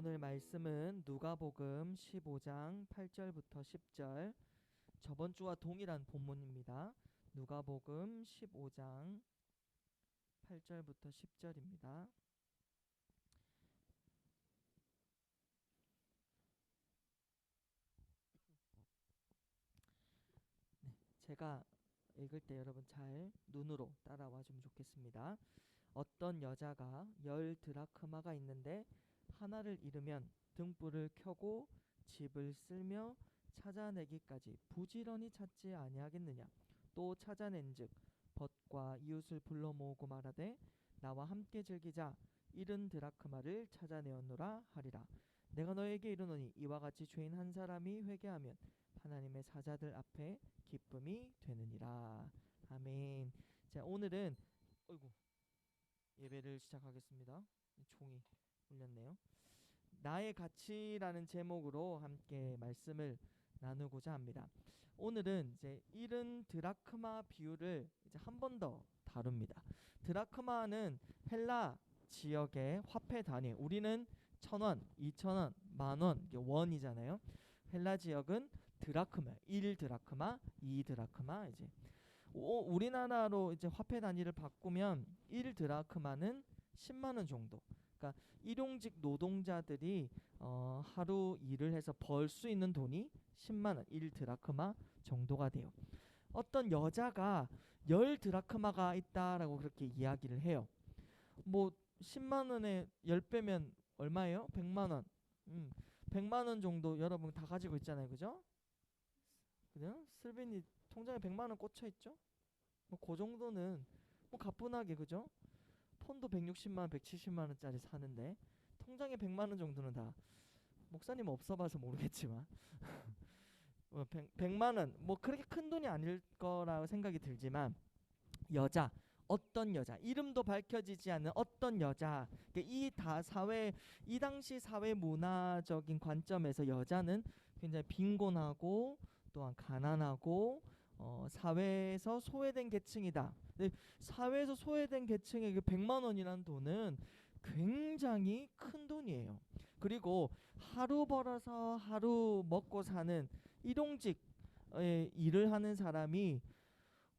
오늘 말씀은 누가복음 15장 8절부터 10절, 저번 주와 동일한 본문입니다. 누가복음 15장 8절부터 10절입니다. 제가 읽을 때 여러분 잘 눈으로 따라와 주면 좋겠습니다. 어떤 여자가 10드라크마가 있는데 하나를 잃으면 등불을 켜고 집을 쓸며 찾아내기까지 부지런히 찾지 아니하겠느냐. 또 찾아낸즉 벗과 이웃을 불러 모으고 말하되 나와 함께 즐기자. 잃은 드라크마를 찾아내었노라 하리라. 내가 너에게 이르노니 이와 같이 죄인 한 사람이 회개하면 하나님의 사자들 앞에 기쁨이 되느니라. 아멘. 자, 오늘은 예배를 시작하겠습니다. 종이 울렸네요. 나의 가치라는 제목으로 함께 말씀을 나누고자 합니다. 오늘은 이제 잃은 드라크마 비유를 이제 한 번 더 다룹니다. 드라크마는 헬라 지역의 화폐 단위. 우리는 1,000원, 2,000원, 만원, 원이잖아요. 헬라 지역은 드라크마, 1드라크마, 2드라크마. 이제 우리나라로 이제 화폐 단위를 바꾸면 1드라크마는 10만 원 정도. 그러니까 일용직 노동자들이 하루 일을 해서 벌 수 있는 돈이 10만 원, 1드라크마 정도가 돼요. 어떤 여자가 10드라크마가 있다라고 그렇게 이야기를 해요. 뭐 10만 원에 10배면 얼마예요? 100만 원. 100만 원 정도 여러분 다 가지고 있잖아요. 그죠? 그죠? 슬빈이 통장에 100만 원 꽂혀 있죠? 뭐 그 정도는 뭐 가뿐하게, 그죠? 폰도 160만 원, 170만 원짜리 사는데 통장에 100만 원 정도는 다, 목사님 없어봐서 모르겠지만 100만 원 뭐 그렇게 큰 돈이 아닐 거라고 생각이 들지만, 여자, 어떤 여자, 이름도 밝혀지지 않는 어떤 여자, 이 당시 사회 문화적인 관점에서 여자는 굉장히 빈곤하고 또한 가난하고 사회에서 소외된 계층이다. 근데 사회에서 소외된 계층에게 100만 원이라는 돈은 굉장히 큰 돈이에요. 그리고 하루 벌어서 하루 먹고 사는 일용직 일을 하는 사람이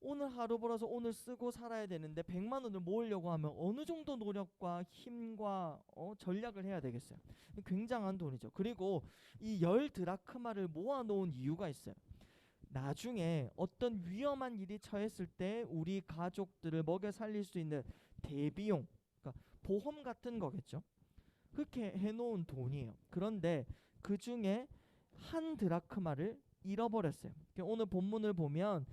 오늘 하루 벌어서 오늘 쓰고 살아야 되는데 100만 원을 모으려고 하면 어느 정도 노력과 힘과 전략을 해야 되겠어요. 굉장한 돈이죠. 그리고 이 10드라크마를 모아놓은 이유가 있어요. 나중에 어떤 위험한 일이 처했을 때 우리 가족들을 먹여 살릴 수 있는 대비용, 그러니까 보험 같은 거겠죠. 그렇게 해놓은 돈이에요. 그런데 그 중에 한 드라크마를 잃어버렸어요. 오늘 본문을 보면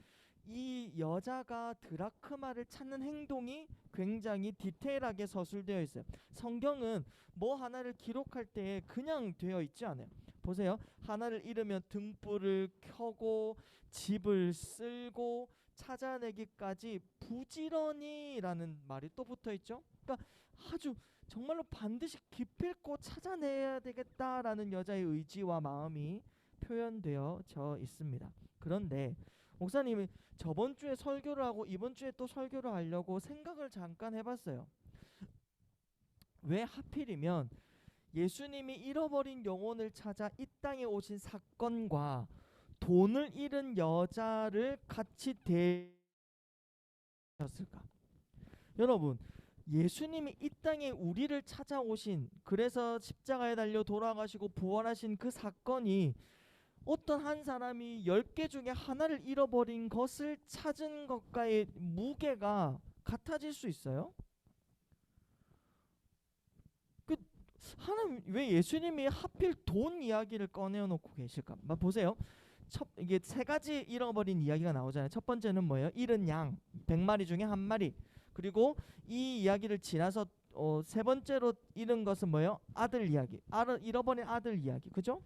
이 여자가 드라크마를 찾는 행동이 굉장히 디테일하게 서술되어 있어요. 성경은 뭐 하나를 기록할 때 그냥 되어 있지 않아요. 보세요. 하나를 잃으면 등불을 켜고 집을 쓸고 찾아내기까지 부지런히라는 말이 또 붙어 있죠. 그러니까 아주 정말로 반드시 기필코 찾아내야 되겠다라는 여자의 의지와 마음이 표현되어져 있습니다. 그런데 목사님이 저번 주에 설교를 하고 이번 주에 또 설교를 하려고 생각을 잠깐 해봤어요. 왜 하필이면 예수님이 잃어버린 영혼을 찾아 이 땅에 오신 사건과 돈을 잃은 여자를 같이 대했을까? 여러분, 예수님이 이 땅에 우리를 찾아오신, 그래서 십자가에 달려 돌아가시고 부활하신 그 사건이 어떤 한 사람이 10개 중에 하나를 잃어버린 것을 찾은 것과의 무게가 같아질 수 있어요? 하나님 왜 예수님이 하필 돈 이야기를 꺼내놓고 계실까? 보세요. 이게 세 가지 잃어버린 이야기가 나오잖아요. 첫 번째는 뭐예요? 잃은 양 100마리 중에 한 마리. 그리고 이 이야기를 지나서 세 번째로 잃은 것은 뭐예요? 아들 이야기. 잃어버린 아들 이야기. 그죠?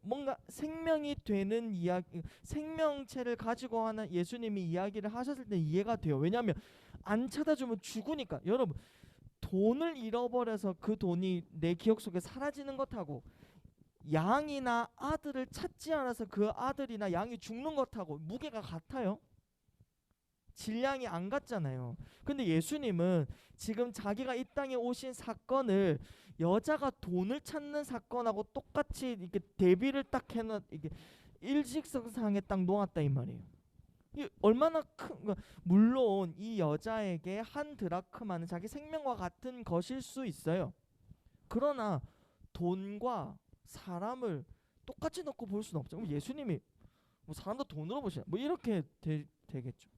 뭔가 생명이 되는 이야기, 생명체를 가지고 하는 예수님이 이야기를 하셨을 때 이해가 돼요. 왜냐하면 안 찾아주면 죽으니까. 여러분, 돈을 잃어버려서 그 돈이 내 기억 속에 사라지는 것하고 양이나 아들을 찾지 않아서 그 아들이나 양이 죽는 것하고 무게가 같아요? 질량이 안 같잖아요. 근데 예수님은 지금 자기가 이 땅에 오신 사건을 여자가 돈을 찾는 사건하고 똑같이 이렇게 대비를 딱 해놓 이게 일직선상에 딱 놓았다 이 말이에요. 이 얼마나 큰 그러니까 물론 이 여자에게 한 드라크마는 자기 생명과 같은 것일 수 있어요. 그러나 돈과 사람을 똑같이 놓고 볼 수는 없죠. 예수님이 뭐 사람도 돈으로 보시나 뭐 이렇게 되겠죠.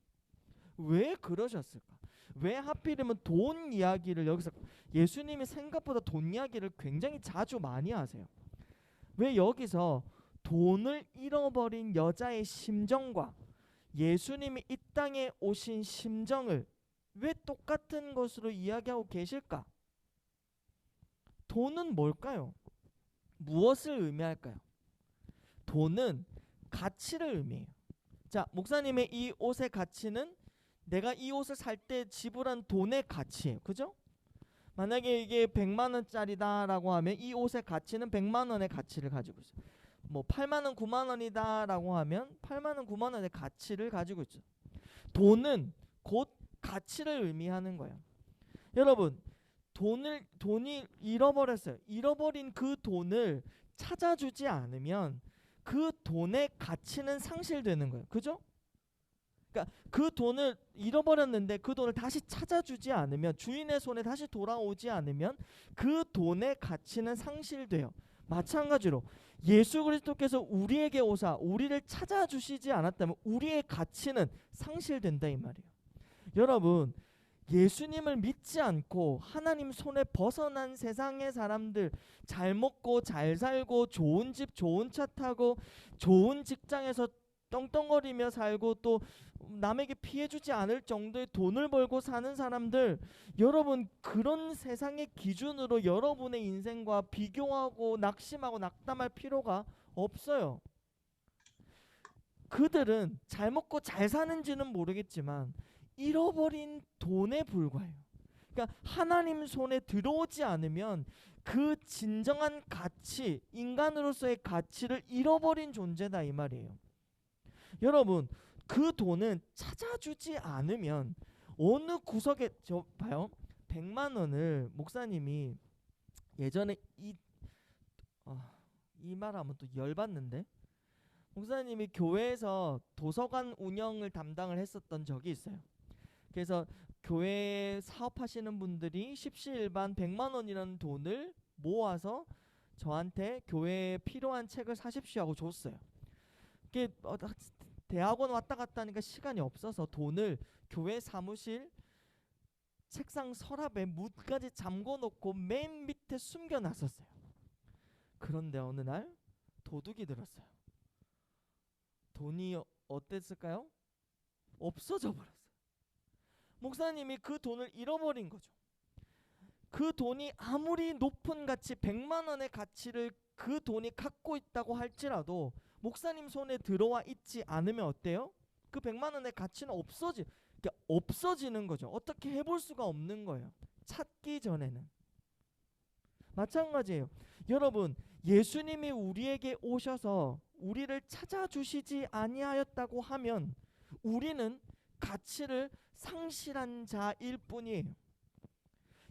왜 그러셨을까? 왜 하필이면 돈 이야기를 여기서 예수님이 생각보다 돈 이야기를 굉장히 자주 많이 하세요. 왜 여기서 돈을 잃어버린 여자의 심정과 예수님이 이 땅에 오신 심정을 왜 똑같은 것으로 이야기하고 계실까? 돈은 뭘까요? 무엇을 의미할까요? 돈은 가치를 의미해요. 자, 목사님의 이 옷의 가치는 내가 이 옷을 살 때 지불한 돈의 가치예요. 그죠? 만약에 이게 100만 원짜리다라고 하면 이 옷의 가치는 100만 원의 가치를 가지고 있어요. 뭐 8만 원, 9만 원이다라고 하면 8만 원, 9만 원의 가치를 가지고 있죠. 돈은 곧 가치를 의미하는 거예요. 여러분, 돈이 잃어버렸어요. 잃어버린 그 돈을 찾아주지 않으면 그 돈의 가치는 상실되는 거예요. 그죠? 그러니까 그 돈을 잃어버렸는데 그 돈을 다시 찾아주지 않으면 주인의 손에 다시 돌아오지 않으면 그 돈의 가치는 상실돼요. 마찬가지로 예수 그리스도께서 우리에게 오사 우리를 찾아주시지 않았다면 우리의 가치는 상실된다 이 말이에요. 여러분, 예수님을 믿지 않고 하나님 손에 벗어난 세상의 사람들, 잘 먹고 잘 살고 좋은 집 좋은 차 타고 좋은 직장에서 떵떵거리며 살고 또 남에게 피해주지 않을 정도의 돈을 벌고 사는 사람들, 여러분 그런 세상의 기준으로 여러분의 인생과 비교하고 낙심하고 낙담할 필요가 없어요. 그들은 잘 먹고 잘 사는지는 모르겠지만 잃어버린 돈에 불과해요. 그러니까 하나님 손에 들어오지 않으면 그 진정한 가치, 인간으로서의 가치를 잃어버린 존재다 이 말이에요. 여러분, 그 돈은 찾아주지 않으면 어느 구석에 저 봐요. 100만 원을 목사님이 예전에 이 말하면 또 열받는데, 목사님이 교회에서 도서관 운영을 담당을 했었던 적이 있어요. 그래서 교회 사업하시는 분들이 십시일반 100만 원이라는 돈을 모아서 저한테 교회에 필요한 책을 사십시오 하고 줬어요. 그게 대학원 왔다 갔다 하니까 시간이 없어서 돈을 교회 사무실 책상 서랍에 뭇까지 잠궈놓고 맨 밑에 숨겨놨었어요. 그런데 어느 날 도둑이 들었어요. 돈이 어땠을까요? 없어져 버렸어요. 목사님이 그 돈을 잃어버린 거죠. 그 돈이 아무리 높은 가치 100만 원의 가치를 그 돈이 갖고 있다고 할지라도 목사님 손에 들어와 있지 않으면 어때요? 그 100만 원의 가치는 없어지는 거죠. 어떻게 해볼 수가 없는 거예요. 찾기 전에는. 마찬가지예요. 여러분, 예수님이 우리에게 오셔서 우리를 찾아주시지 아니하였다고 하면 우리는 가치를 상실한 자일 뿐이에요.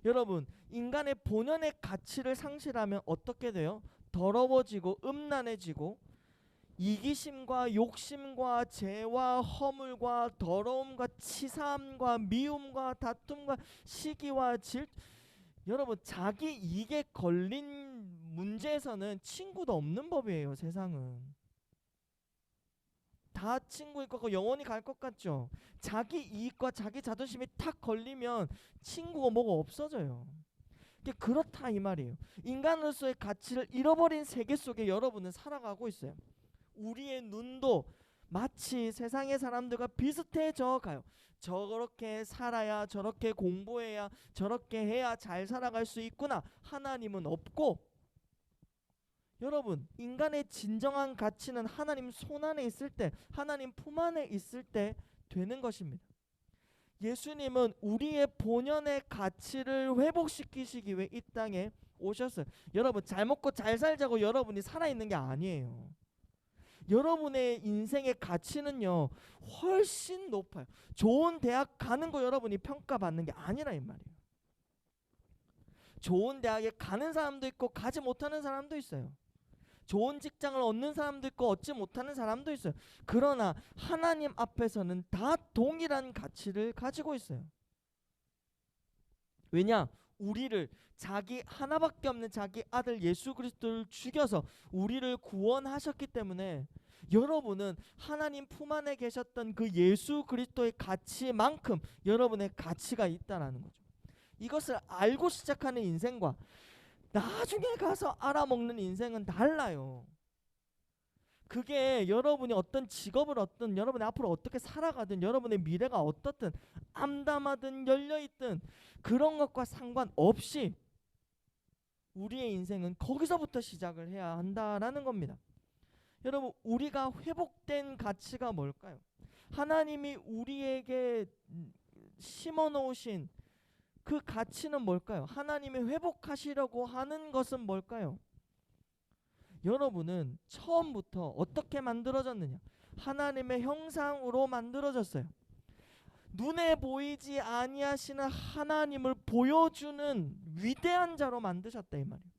여러분, 인간의 본연의 가치를 상실하면 어떻게 돼요? 더러워지고 음란해지고 이기심과 욕심과 죄와 허물과 더러움과 치사함과 미움과 다툼과 시기와 여러분, 자기 이익에 걸린 문제에서는 친구도 없는 법이에요. 세상은 다 친구일 것 같고 영원히 갈 것 같죠. 자기 이익과 자기 자존심이 탁 걸리면 친구가 뭐가 없어져요. 그렇다 이 말이에요. 인간으로서의 가치를 잃어버린 세계 속에 여러분은 살아가고 있어요. 우리의 눈도 마치 세상의 사람들과 비슷해져 가요. 저렇게 살아야, 저렇게 공부해야, 저렇게 해야 잘 살아갈 수 있구나. 하나님은 없고, 여러분, 인간의 진정한 가치는 하나님 손 안에 있을 때, 하나님 품 안에 있을 때 되는 것입니다. 예수님은 우리의 본연의 가치를 회복시키시기 위해 이 땅에 오셨어요. 여러분, 잘 먹고 잘 살자고 여러분이 살아있는 게 아니에요. 여러분의 인생의 가치는요 훨씬 높아요. 좋은 대학 가는 거 여러분이 평가받는 게 아니라 이 말이에요. 좋은 대학에 가는 사람도 있고 가지 못하는 사람도 있어요. 좋은 직장을 얻는 사람도 있고 얻지 못하는 사람도 있어요. 그러나 하나님 앞에서는 다 동일한 가치를 가지고 있어요. 왜냐? 우리를 자기 하나밖에 없는 자기 아들 예수 그리스도를 죽여서 우리를 구원하셨기 때문에 여러분은 하나님 품 안에 계셨던 그 예수 그리스도의 가치만큼 여러분의 가치가 있다라는 거죠. 이것을 알고 시작하는 인생과 나중에 가서 알아먹는 인생은 달라요. 그게 여러분이 어떤 직업을 얻든 여러분이 앞으로 어떻게 살아가든 여러분의 미래가 어떻든 암담하든 열려있든 그런 것과 상관없이 우리의 인생은 거기서부터 시작을 해야 한다라는 겁니다. 여러분, 우리가 회복된 가치가 뭘까요? 하나님이 우리에게 심어 놓으신 그 가치는 뭘까요? 하나님이 회복하시려고 하는 것은 뭘까요? 여러분은 처음부터 어떻게 만들어졌느냐? 하나님의 형상으로 만들어졌어요. 눈에 보이지 아니하시는 하나님을 보여주는 위대한 자로 만드셨다 이 말이에요.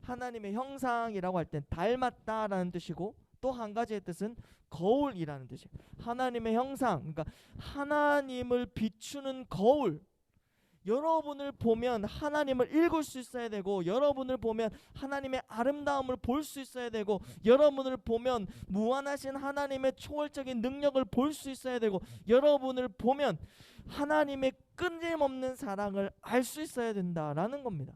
하나님의 형상이라고 할 땐 닮았다라는 뜻이고 또 한 가지의 뜻은 거울이라는 뜻이에요. 하나님의 형상, 그러니까 하나님을 비추는 거울. 여러분을 보면 하나님을 읽을 수 있어야 되고 여러분을 보면 하나님의 아름다움을 볼 수 있어야 되고 여러분을 보면 무한하신 하나님의 초월적인 능력을 볼 수 있어야 되고 여러분을 보면 하나님의 끊임없는 사랑을 알 수 있어야 된다라는 겁니다.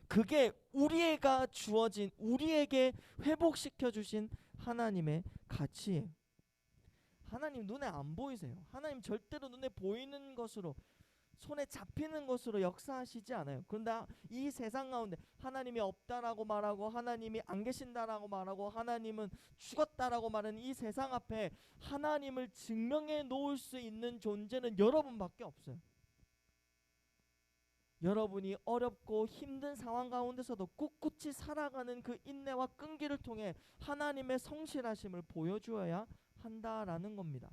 그게 우리가 주어진 우리에게 회복시켜 주신 하나님의 가치예요. 하나님 눈에 안 보이세요. 하나님 절대로 눈에 보이는 것으로 손에 잡히는 것으로 역사하시지 않아요. 그런데 이 세상 가운데 하나님이 없다라고 말하고 하나님이 안 계신다라고 말하고 하나님은 죽었다라고 말하는 이 세상 앞에 하나님을 증명해 놓을 수 있는 존재는 여러분밖에 없어요. 여러분이 어렵고 힘든 상황 가운데서도 꿋꿋이 살아가는 그 인내와 끈기를 통해 하나님의 성실하심을 보여주어야 한다라는 겁니다.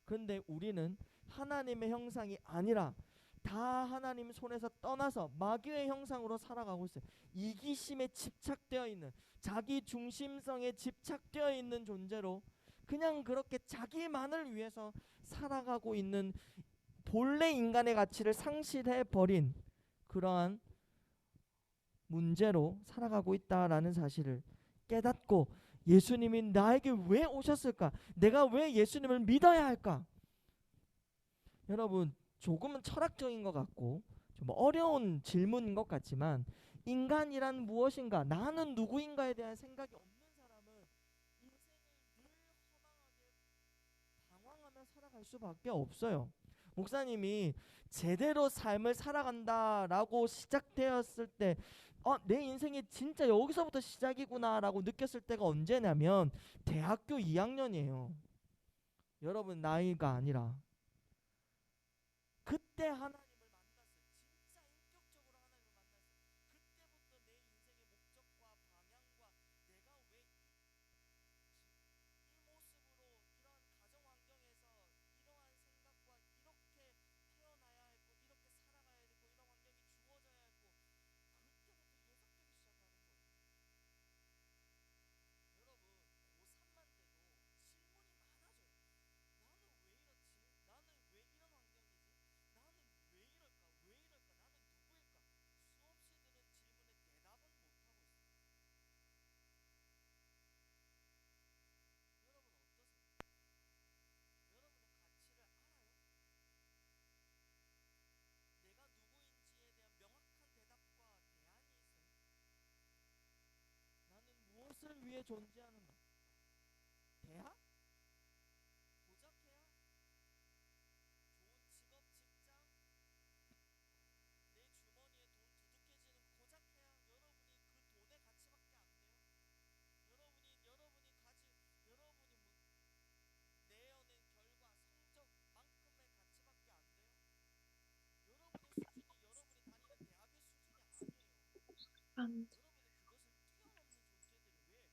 그런데 우리는 하나님의 형상이 아니라 다 하나님 손에서 떠나서 마귀의 형상으로 살아가고 있어요. 이기심에 집착되어 있는 자기 중심성에 집착되어 있는 존재로 그냥 그렇게 자기만을 위해서 살아가고 있는 본래 인간의 가치를 상실해 버린 그러한 문제로 살아가고 있다라는 사실을 깨닫고 예수님이 나에게 왜 오셨을까? 내가 왜 예수님을 믿어야 할까? 여러분, 조금은 철학적인 것 같고 좀 어려운 질문인 것 같지만 인간이란 무엇인가, 나는 누구인가에 대한 생각이 없는 사람은 인생을 늘 허망하게 방황하며 살아갈 수밖에 없어요. 목사님이 제대로 삶을 살아간다라고 시작되었을 때 내 인생이 진짜 여기서부터 시작이구나라고 느꼈을 때가 언제냐면 대학교 2학년이에요. 여러분 나이가 아니라 그때 하나님을 만났어요. 진짜 인격적으로 하나님을 만났어요. 그때부터 내 인생의 목적과 방향과 내가 왜 이 모습으로 이러한 가정 환경에서 이러한 생각과 이렇게 태어나야 했고 이렇게 살아가야 되고 이런 환경이 주어져야 했고 그때부터 예상되기 시작하는 거예요. 여러분 고3만 돼도 질문이 많아져요. 나는 왜 이렇지? 나는 왜 이런 환경이지? 나는 왜 이럴까? 왜 이럴까? 나는 누구일까? 수없이 드는 질문에 대답은 못하고 있어요. 여러분 어떠세요? 여러분의 가치를 알아요? 내가 누구인지에 대한 명확한 대답과 대안이 있어요? 나는 무엇을 위해 존재하는가? 대학? 고작해야? 좋은 직업, 직장? 내 주머니에 돈 두둑해지는 고작해야 여러분이 그 돈의 가치밖에 안 돼요? 여러분이 내어낸 결과, 성적만큼의 가치밖에 안 돼요? 여러분의 수준이 여러분이 다니는 대학의 수준이 아니에요. 여러분은 그것을 뛰어넘는 존재들이 왜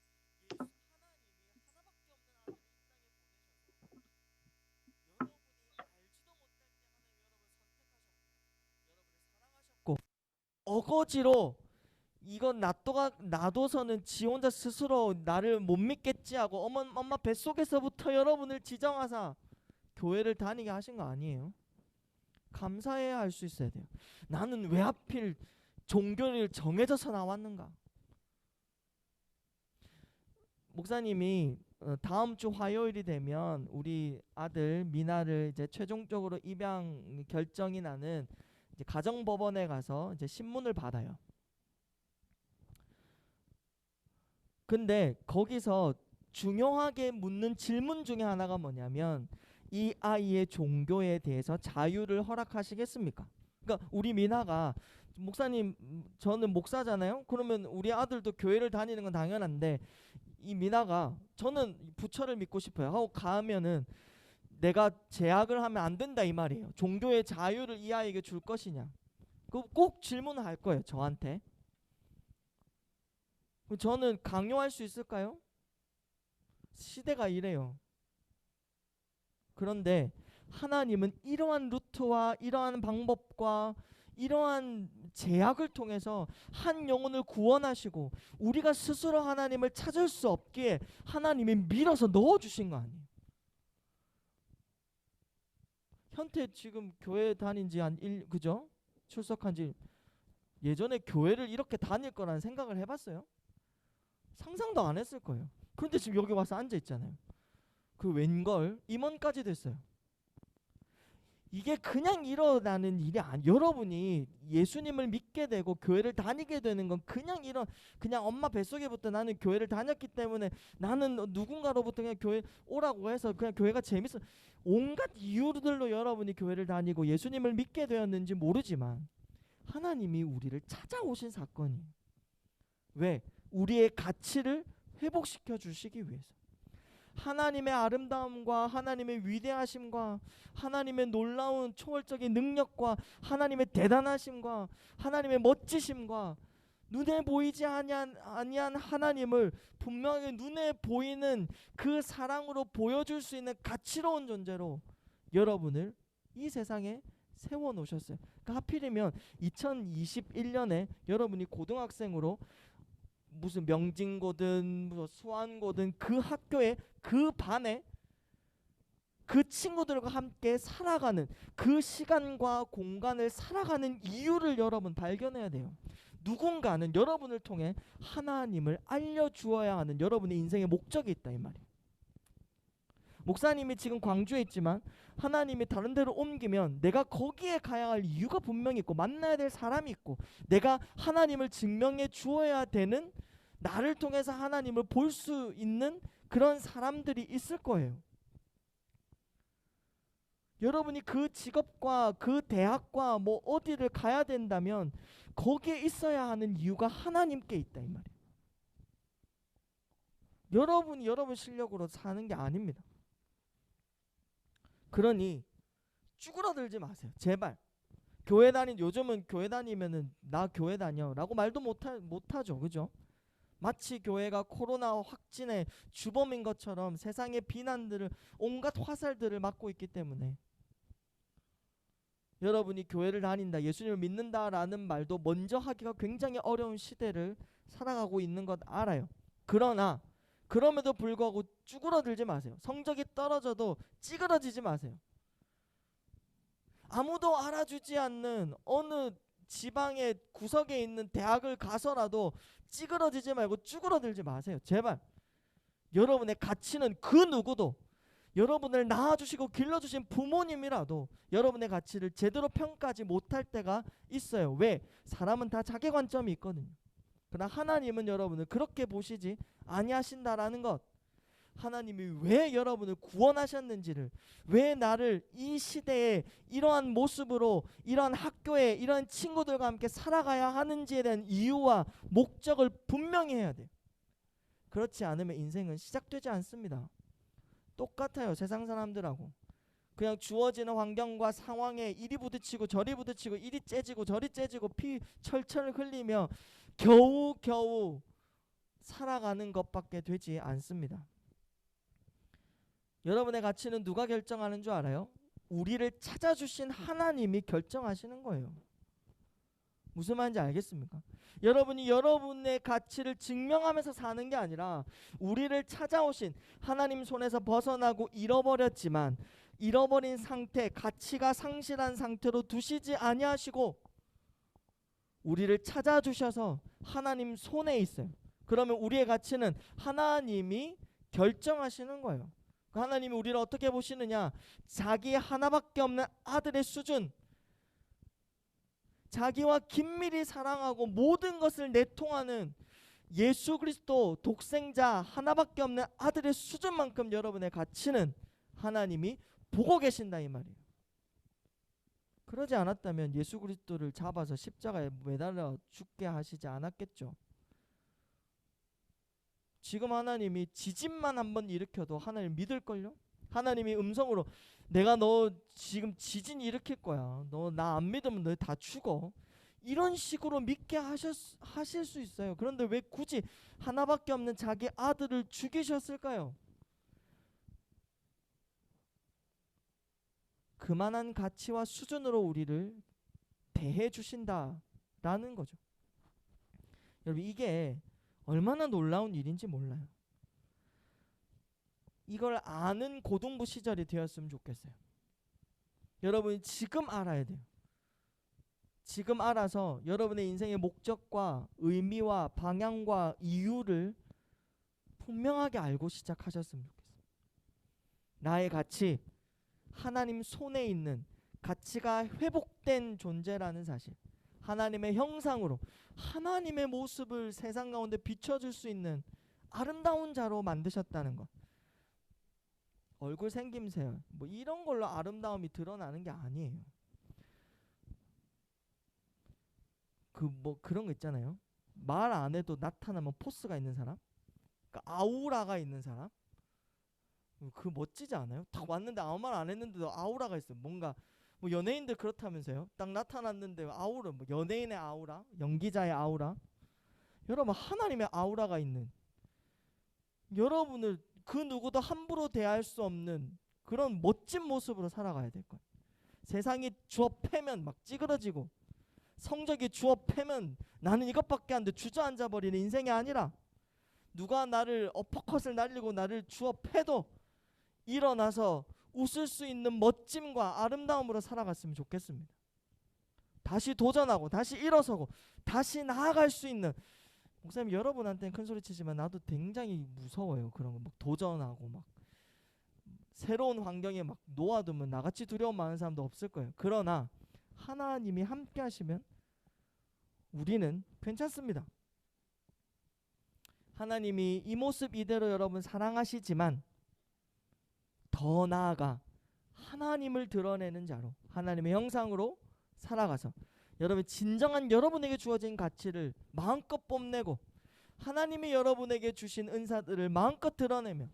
어거지로 이건 놔둬서는 지 혼자 스스로 나를 못 믿겠지 하고 엄마 뱃속에서부터 여러분을 지정하사 교회를 다니게 하신 거 아니에요. 감사해야 할 수 있어야 돼요. 나는 왜 하필 종교를 정해져서 나왔는가? 목사님이 다음 주 화요일이 되면 우리 아들 미나를 이제 최종적으로 입양 결정이 나는 이제 가정법원에 가서 이제 신문을 받아요. 근데 거기서 중요하게 묻는 질문 중에 하나가 뭐냐면 이 아이의 종교에 대해서 자유를 허락하시겠습니까? 그러니까 우리 미나가 목사님 저는 목사잖아요. 그러면 우리 아들도 교회를 다니는 건 당연한데 이 미나가 저는 부처를 믿고 싶어요 하고 가면은 내가 제약을 하면 안 된다 이 말이에요. 종교의 자유를 이 아이에게 줄 것이냐. 그 꼭 질문을 할 거예요 저한테. 저는 강요할 수 있을까요? 시대가 이래요. 그런데 하나님은 이러한 루트와 이러한 방법과 이러한 제약을 통해서 한 영혼을 구원하시고 우리가 스스로 하나님을 찾을 수 없기에 하나님이 밀어서 넣어주신 거 아니에요. 현태 지금 교회 다닌 지 그죠? 출석한 지 예전에 교회를 이렇게 다닐 거라는 생각을 해봤어요? 상상도 안 했을 거예요. 그런데 지금 여기 와서 앉아 있잖아요. 그 웬걸 임원까지 됐어요. 이게 그냥 일어나는 일이 여러분이 예수님을 믿게 되고 교회를 다니게 되는 건 그냥 엄마 뱃속에부터 나는 교회를 다녔기 때문에 나는 누군가로부터 그냥 교회 오라고 해서 그냥 교회가 재밌어 온갖 이유들로 여러분이 교회를 다니고 예수님을 믿게 되었는지 모르지만 하나님이 우리를 찾아오신 사건이에요. 왜? 우리의 가치를 회복시켜 주시기 위해서. 하나님의 아름다움과 하나님의 위대하심과 하나님의 놀라운 초월적인 능력과 하나님의 대단하심과 하나님의 멋지심과 눈에 보이지 아니한 하나님을 분명히 눈에 보이는 그 사랑으로 보여줄 수 있는 가치로운 존재로 여러분을 이 세상에 세워놓으셨어요. 그러니까 하필이면 2021년에 여러분이 고등학생으로 무슨 명진고든 무슨 수안고든 그 학교에 그 반에 그 친구들과 함께 살아가는 그 시간과 공간을 살아가는 이유를 여러분 발견해야 돼요. 누군가는 여러분을 통해 하나님을 알려주어야 하는 여러분의 인생의 목적이 있다 이 말이에요. 목사님이 지금 광주에 있지만 하나님이 다른 데로 옮기면 내가 거기에 가야 할 이유가 분명히 있고 만나야 될 사람이 있고 내가 하나님을 증명해 주어야 되는 나를 통해서 하나님을 볼 수 있는 그런 사람들이 있을 거예요. 여러분이 그 직업과 그 대학과 뭐 어디를 가야 된다면 거기에 있어야 하는 이유가 하나님께 있다 이 말이에요. 여러분이 여러분 실력으로 사는 게 아닙니다. 그러니 쭈그러들지 마세요. 제발. 요즘은 교회 다니면은 나 교회 다녀라고 말도 못하죠. 그죠? 마치 교회가 코로나 확진의 주범인 것처럼 세상의 비난들을 온갖 화살들을 맞고 있기 때문에 여러분이 교회를 다닌다, 예수님을 믿는다라는 말도 먼저 하기가 굉장히 어려운 시대를 살아가고 있는 것 알아요. 그러나 그럼에도 불구하고 쭈그러들지 마세요. 성적이 떨어져도 찌그러지지 마세요. 아무도 알아주지 않는 어느 지방의 구석에 있는 대학을 가서라도 찌그러지지 말고 쭈그러들지 마세요. 제발. 여러분의 가치는 그 누구도 여러분을 낳아주시고 길러주신 부모님이라도 여러분의 가치를 제대로 평가하지 못할 때가 있어요. 왜? 사람은 다 자기 관점이 있거든요. 그러나 하나님은 여러분을 그렇게 보시지 아니하신다라는 것. 하나님이 왜 여러분을 구원하셨는지를, 왜 나를 이 시대에 이러한 모습으로 이러한 학교에 이러한 친구들과 함께 살아가야 하는지에 대한 이유와 목적을 분명히 해야 돼요. 그렇지 않으면 인생은 시작되지 않습니다. 똑같아요. 세상 사람들하고. 그냥 주어지는 환경과 상황에 이리 부딪히고 저리 부딪히고 이리 째지고 저리 째지고 피 철철 흘리며 겨우겨우 살아가는 것밖에 되지 않습니다. 여러분의 가치는 누가 결정하는 줄 알아요? 우리를 찾아주신 하나님이 결정하시는 거예요. 무슨 말인지 알겠습니까? 여러분이 여러분의 가치를 증명하면서 사는 게 아니라 우리를 찾아오신 하나님 손에서 벗어나고 잃어버렸지만 잃어버린 상태, 가치가 상실한 상태로 두시지 아니하시고 우리를 찾아주셔서 하나님 손에 있어요. 그러면 우리의 가치는 하나님이 결정하시는 거예요. 하나님이 우리를 어떻게 보시느냐? 자기 하나밖에 없는 아들의 수준, 자기와 긴밀히 사랑하고 모든 것을 내통하는 예수 그리스도 독생자 하나밖에 없는 아들의 수준만큼 여러분의 가치는 하나님이 보고 계신다 이 말이에요. 그러지 않았다면 예수 그리스도를 잡아서 십자가에 매달려 죽게 하시지 않았겠죠. 지금 하나님이 지진만 한번 일으켜도 하나님 믿을걸요? 하나님이 음성으로 내가 너 지금 지진 일으킬 거야. 너 나 안 믿으면 너 다 죽어. 이런 식으로 믿게 하실 수 있어요. 그런데 왜 굳이 하나밖에 없는 자기 아들을 죽이셨을까요? 그만한 가치와 수준으로 우리를 대해 주신다라는 거죠. 여러분 이게 얼마나 놀라운 일인지 몰라요. 이걸 아는 고등부 시절이 되었으면 좋겠어요. 여러분이 지금 알아야 돼요. 지금 알아서 여러분의 인생의 목적과 의미와 방향과 이유를 분명하게 알고 시작하셨으면 좋겠어요. 나의 가치, 하나님 손에 있는 가치가 회복된 존재라는 사실, 하나님의 형상으로 하나님의 모습을 세상 가운데 비춰줄 수 있는 아름다운 자로 만드셨다는 것. 얼굴 생김새 뭐 이런 걸로 아름다움이 드러나는 게 아니에요. 그 뭐 그런 거 있잖아요. 말 안 해도 나타나면 포스가 있는 사람, 그러니까 아우라가 있는 사람. 그 멋지지 않아요? 딱 왔는데 아무 말 안 했는데도 아우라가 있어요. 뭔가 뭐 연예인들 그렇다면서요. 딱 나타났는데 아우라, 뭐 연예인의 아우라, 연기자의 아우라. 여러분 하나님의 아우라가 있는, 여러분을 그 누구도 함부로 대할 수 없는 그런 멋진 모습으로 살아가야 될 거예요. 세상이 주워 패면 막 찌그러지고, 성적이 주워 패면 나는 이것밖에 안 돼 주저앉아 버리는 인생이 아니라, 누가 나를 어퍼컷을 날리고 나를 주워 패도 일어나서 웃을 수 있는 멋짐과 아름다움으로 살아갔으면 좋겠습니다. 다시 도전하고 다시 일어서고 다시 나아갈 수 있는. 목사님 여러분한테는 큰 소리 치지만 나도 굉장히 무서워요. 그런 거 막 도전하고 막 새로운 환경에 막 놓아두면 나같이 두려움 많은 사람도 없을 거예요. 그러나 하나님이 함께 하시면 우리는 괜찮습니다. 하나님이 이 모습 이대로 여러분 사랑하시지만 더 나아가 하나님을 드러내는 자로, 하나님의 형상으로 살아가서 여러분 진정한 여러분에게 주어진 가치를 마음껏 뽐내고 하나님이 여러분에게 주신 은사들을 마음껏 드러내며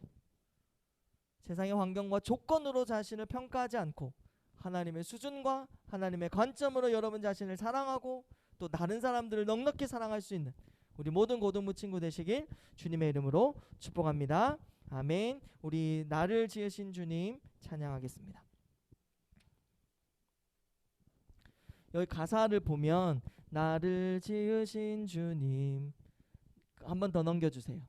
세상의 환경과 조건으로 자신을 평가하지 않고 하나님의 수준과 하나님의 관점으로 여러분 자신을 사랑하고 또 다른 사람들을 넉넉히 사랑할 수 있는 우리 모든 고등부 친구 되시길 주님의 이름으로 축복합니다. 아멘. 우리 나를 지으신 주님 찬양하겠습니다. 여기 가사를 보면 나를 지으신 주님, 한 번 더 넘겨주세요.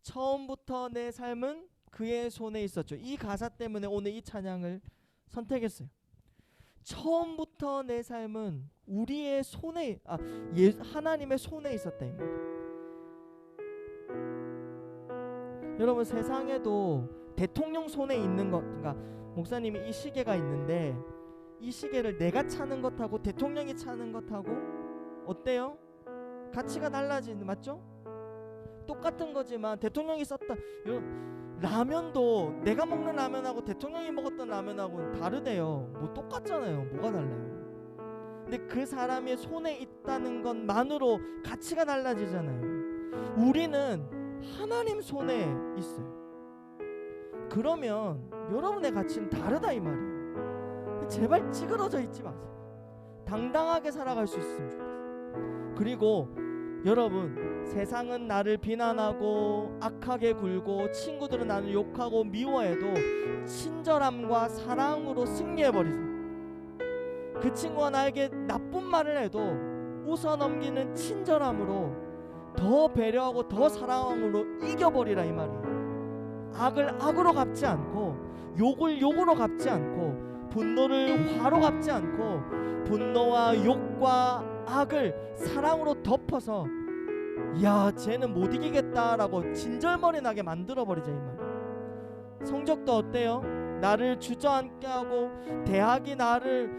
처음부터 내 삶은 그의 손에 있었죠. 이 가사 때문에 오늘 이 찬양을 선택했어요. 처음부터 내 삶은 우리의 손에, 하나님의 손에 있었다 이 말이에요. 여러분 세상에도 대통령 손에 있는 것, 그러니까 목사님이 이 시계가 있는데 이 시계를 내가 차는 것하고 대통령이 차는 것하고 어때요? 가치가 달라지는, 맞죠? 똑같은 거지만 대통령이 썼다, 라면도 내가 먹는 라면하고 대통령이 먹었던 라면하고는 다르대요. 뭐 똑같잖아요. 뭐가 달라요? 근데 그 사람의 손에 있다는 것만으로 가치가 달라지잖아요. 우리는 하나님 손에 있어요. 그러면 여러분의 가치는 다르다 이 말이에요. 제발 찌그러져 있지 마세요. 당당하게 살아갈 수 있으면 좋겠어요. 그리고 여러분 세상은 나를 비난하고 악하게 굴고 친구들은 나를 욕하고 미워해도 친절함과 사랑으로 승리해버리세요. 그 친구가 나에게 나쁜 말을 해도 웃어넘기는 친절함으로, 더 배려하고 더 사랑함으로 이겨버리라 이 말이에요. 악을 악으로 갚지 않고, 욕을 욕으로 갚지 않고, 분노를 화로 갚지 않고, 분노와 욕과 악을 사랑으로 덮어서 야 쟤는 못 이기겠다라고 진절머리 나게 만들어버리자 이 말이에요. 성적도 어때요? 나를 주저앉게 하고 대학이 나를,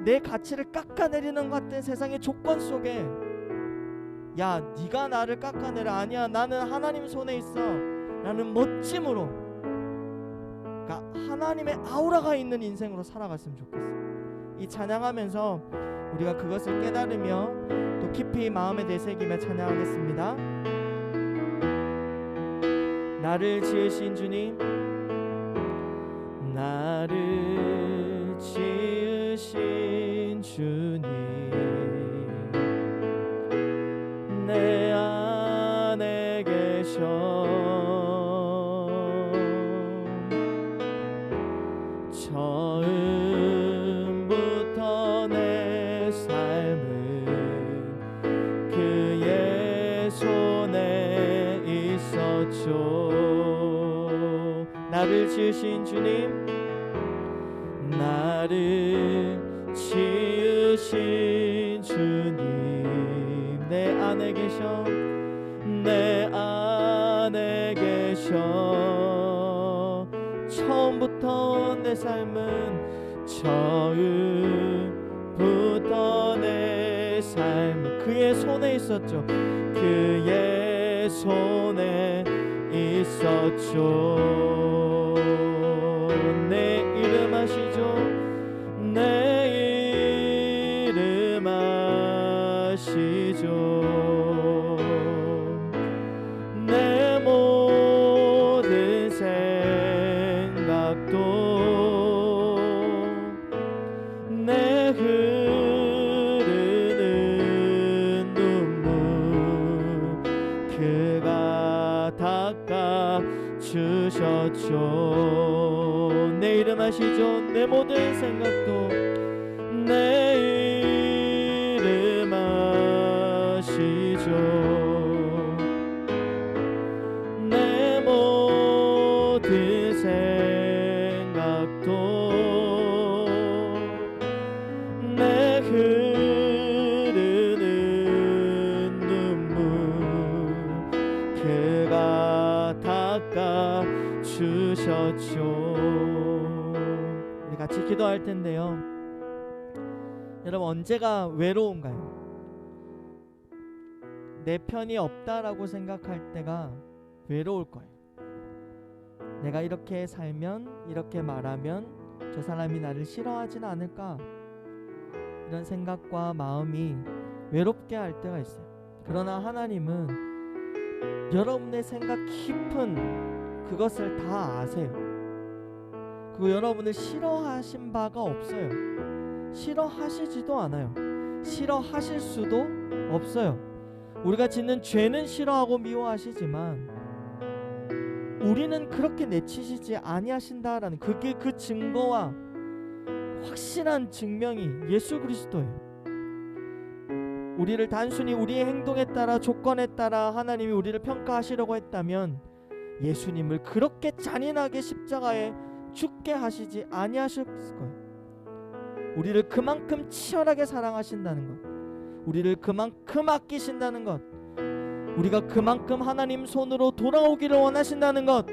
내 가치를 깎아내리는 것 같은 세상의 조건 속에 야 네가 나를 깎아내려, 아니야 나는 하나님 손에 있어 라는 멋짐으로, 그러니까 하나님의 아우라가 있는 인생으로 살아갔으면 좋겠어요. 이 찬양하면서 우리가 그것을 깨달으며 또 깊이 마음에 되새기며 찬양하겠습니다. 나를 지으신 주님, 나를 지으신 주님, 내 안에 계셔 처음부터 내 삶은 그의 손에 있었죠. 나를 지으신 주님, 나를 지으신 주님, 내 안에 계셔, 내 안에 계셔 처음부터 내 삶은, 처음부터 내 삶은 그의 손에 있었죠. 그의 손에 있었죠. 내 이름 아시죠? 내 이름 아시죠? 내 모든 생각도 내 흐르는 눈물 그가 닦아 주셨죠. 내 이름 아시죠? 내 모든 생각도 내 이름 아시죠. 내 모든 생각도 내 흐르는 눈물 그가 닦아 주셨죠. 우리 같이 기도할 텐데요. 여러분, 언제가 외로운가요? 내 편이 없다라고 생각할 때가 외로울 거예요. 내가 이렇게 살면, 이렇게 말하면 저 사람이 나를 싫어하진 않을까, 이런 생각과 마음이 외롭게 할 때가 있어요. 그러나 하나님은 여러분의 생각 깊은 그것을 다 아세요. 그리고 여러분을 싫어하신 바가 없어요. 싫어하시지도 않아요. 싫어하실 수도 없어요. 우리가 짓는 죄는 싫어하고 미워하시지만 우리는 그렇게 내치시지 아니하신다라는, 그게 그 증거와 확실한 증명이 예수 그리스도예요. 우리를 단순히 우리의 행동에 따라, 조건에 따라 하나님이 우리를 평가하시려고 했다면 예수님을 그렇게 잔인하게 십자가에 죽게 하시지 아니하셨을 거예요. 우리를 그만큼 치열하게 사랑하신다는 것, 우리를 그만큼 아끼신다는 것, 우리가 그만큼 하나님 손으로 돌아오기를 원하신다는 것,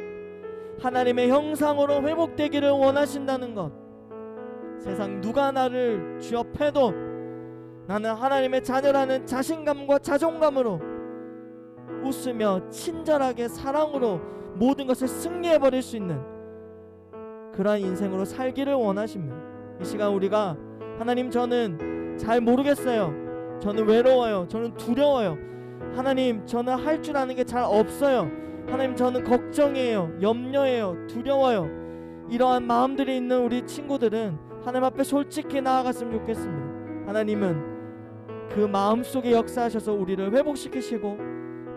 하나님의 형상으로 회복되기를 원하신다는 것, 세상 누가 나를 취업해도 나는 하나님의 자녀라는 자신감과 자존감으로 웃으며 친절하게 사랑으로 모든 것을 승리해버릴 수 있는 그러한 인생으로 살기를 원하십니다. 이 시간 우리가 하나님, 저는 잘 모르겠어요. 저는 외로워요. 저는 두려워요. 하나님, 저는 할 줄 아는 게 잘 없어요. 하나님, 저는 걱정이에요. 염려해요. 두려워요. 이러한 마음들이 있는 우리 친구들은 하나님 앞에 솔직히 나아갔으면 좋겠습니다. 하나님은 그 마음속에 역사하셔서 우리를 회복시키시고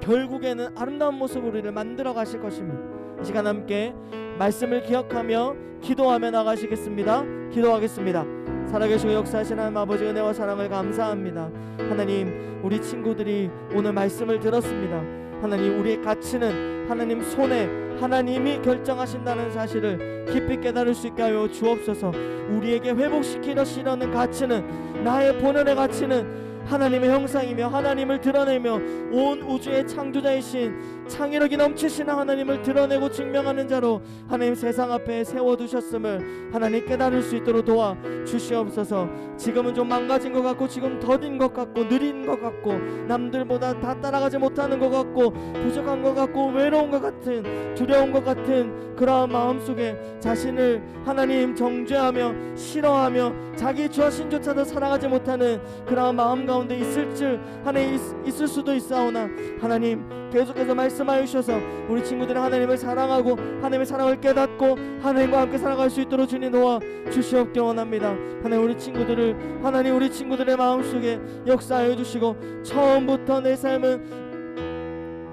결국에는 아름다운 모습으로 우리를 만들어 가실 것입니다. 이 시간 함께 말씀을 기억하며 기도하며 나가시겠습니다. 기도하겠습니다. 살아계시고 역사하시는 하나님 아버지 은혜와 사랑을 감사합니다. 하나님, 우리 친구들이 오늘 말씀을 들었습니다. 하나님, 우리의 가치는 하나님 손에 하나님이 결정하신다는 사실을 깊이 깨달을 수 있게 하여 주옵소서. 우리에게 회복시키시려는 가치는, 나의 본연의 가치는 하나님의 형상이며 하나님을 드러내며 온 우주의 창조자이신 창의력이 넘치시는 하나님을 드러내고 증명하는 자로 하나님 세상 앞에 세워두셨음을 하나님 깨달을 수 있도록 도와주시옵소서. 지금은 좀 망가진 것 같고, 지금 더딘 것 같고, 느린 것 같고, 남들보다 다 따라가지 못하는 것 같고, 부족한 것 같고, 외로운 것 같은, 두려운 것 같은 그러한 마음속에 자신을 하나님 정죄하며 싫어하며 자기 자신조차도 살아가지 못하는 그러한 마음 가운데 있을 수도 있사오나, 하나님 계속해서 말씀하여 주셔서 우리 친구들은 하나님을 사랑하고 하나님의 사랑을 깨닫고 하나님과 함께 살아갈 수 있도록 주님 도와 주시옵기 원합니다. 하나님, 우리 친구들을 하나님 우리 친구들의 마음속에 역사하여 주시고, 처음부터 내 삶은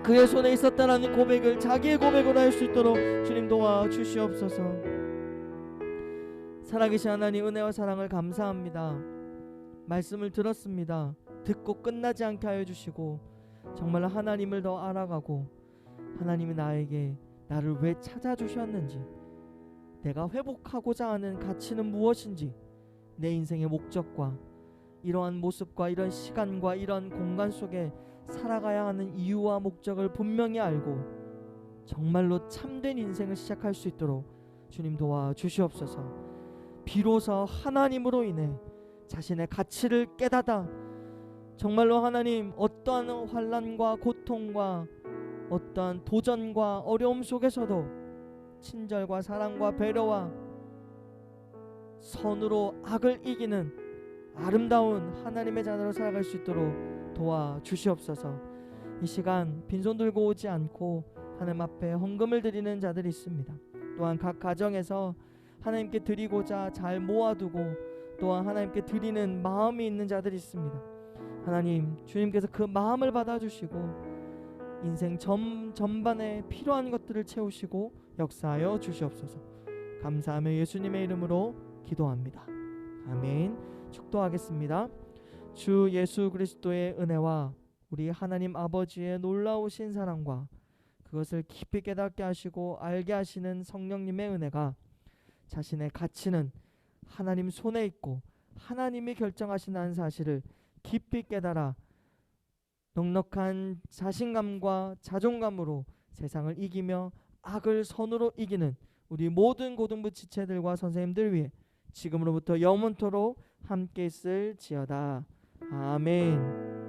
그의 손에 있었다라는 고백을 자기의 고백으로 할 수 있도록 주님 도와 주시옵소서. 살아계신 하나님, 은혜와 사랑을 감사합니다. 말씀을 들었습니다. 듣고 끝나지 않게 하여 주시고, 정말로 하나님을 더 알아가고 하나님이 나를 왜 찾아주셨는지, 내가 회복하고자 하는 가치는 무엇인지, 내 인생의 목적과 이러한 모습과 이런 시간과 이런 공간 속에 살아가야 하는 이유와 목적을 분명히 알고 정말로 참된 인생을 시작할 수 있도록 주님 도와주시옵소서. 비로소 하나님으로 인해 자신의 가치를 깨닫아 정말로 하나님, 어떠한 환난과 고통과 어떠한 도전과 어려움 속에서도 친절과 사랑과 배려와 선으로 악을 이기는 아름다운 하나님의 자녀로 살아갈 수 있도록 도와주시옵소서. 이 시간 빈손 들고 오지 않고 하나님 앞에 헌금을 드리는 자들이 있습니다. 또한 각 가정에서 하나님께 드리고자 잘 모아두고 또한 하나님께 드리는 마음이 있는 자들이 있습니다. 하나님, 주님께서 그 마음을 받아주시고 인생 전반에 필요한 것들을 채우시고 역사하여 주시옵소서. 감사하며 예수님의 이름으로 기도합니다. 아멘. 축도하겠습니다. 주 예수 그리스도의 은혜와 우리 하나님 아버지의 놀라우신 사랑과 그것을 깊이 깨닫게 하시고 알게 하시는 성령님의 은혜가 자신의 가치는 하나님 손에 있고 하나님이 결정하신다는 사실을 깊이 깨달아 넉넉한 자신감과 자존감으로 세상을 이기며 악을 선으로 이기는 우리 모든 고등부 지체들과 선생님들 위해 지금으로부터 영원토록 함께 있을지어다. 아멘.